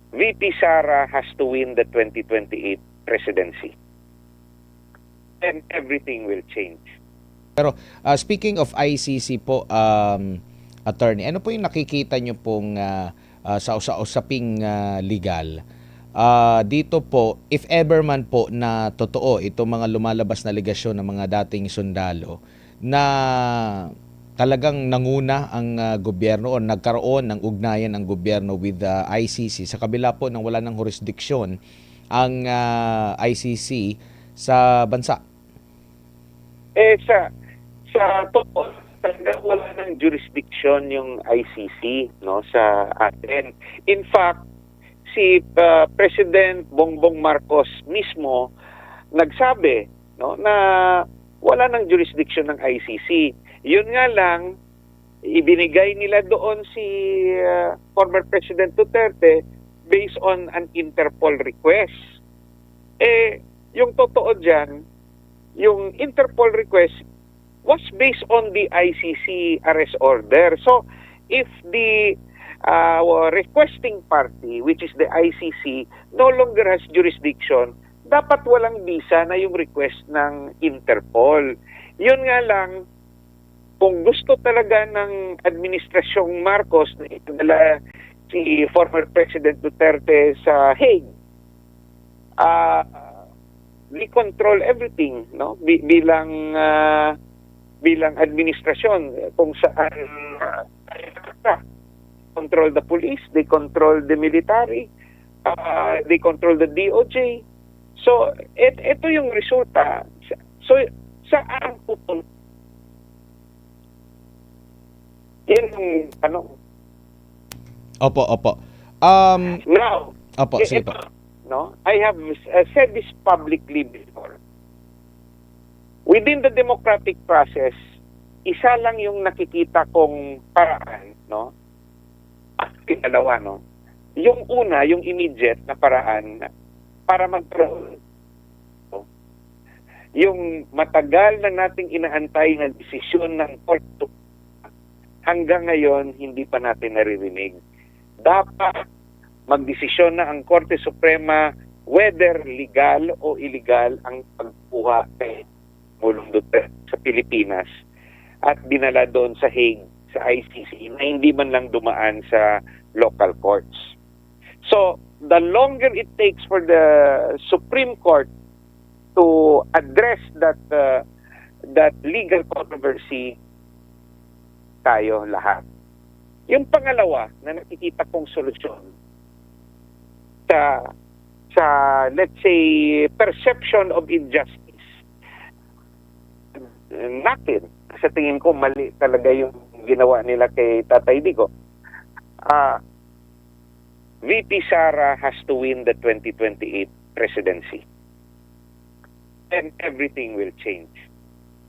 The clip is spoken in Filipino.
VP Sara has to win the 2028 presidency. And everything will change. Pero speaking of ICC po, attorney, ano po yung nakikita nyo pong sa usaping legal? Dito po, if ever man po na totoo itong mga lumalabas na aligasyon ng mga dating sundalo na talagang nanguna ang gobyerno o nagkaroon ng ugnayan ang gobyerno with the ICC sa kabila po ng wala ng jurisdiksyon ang ICC sa bansa. Sa totoo, talaga wala ng jurisdiction yung ICC, no, sa atin. In fact, si President Bongbong Marcos mismo nagsabi, no, na wala ng jurisdiction ng ICC. Yun nga lang, ibinigay nila doon si former President Duterte based on an Interpol request. Yung totoo dyan, yung Interpol request was based on the ICC arrest order. So, if the requesting party, which is the ICC, no longer has jurisdiction, dapat walang visa na yung request ng Interpol. Yun nga lang, kung gusto talaga ng Administrasyong Marcos na itinala si former President Duterte sa Hague, we control everything, no, bilang administrasyon kung saan control the police, they control the military, they control the DOJ. So ito yung resulta. So saan pupunta? Yan yung ano. Opo. Now, Opo, sige po. No, I have said this publicly before. Within the democratic process, isa lang yung nakikita kong paraan, no? At dalawa, no? Yung una, yung immediate na paraan para magkaroon, no? Yung matagal na nating inaantay na desisyon ng Korte, hanggang ngayon hindi pa natin naririnig. Dapat magdesisyon na ang Korte Suprema whether legal o illegal ang pagkuha kay Pangulong Duterte sa Pilipinas at dinala doon sa Hague, sa ICC, na hindi man lang dumaan sa local courts. So, the longer it takes for the Supreme Court to address that legal controversy, tayo lahat. Yung pangalawa na nakikita kong solusyon sa let's say perception of injustice natin, sa tingin ko mali talaga yung ginawa nila kay Tatay Diggo. VP Sara has to win the 2028 presidency and everything will change.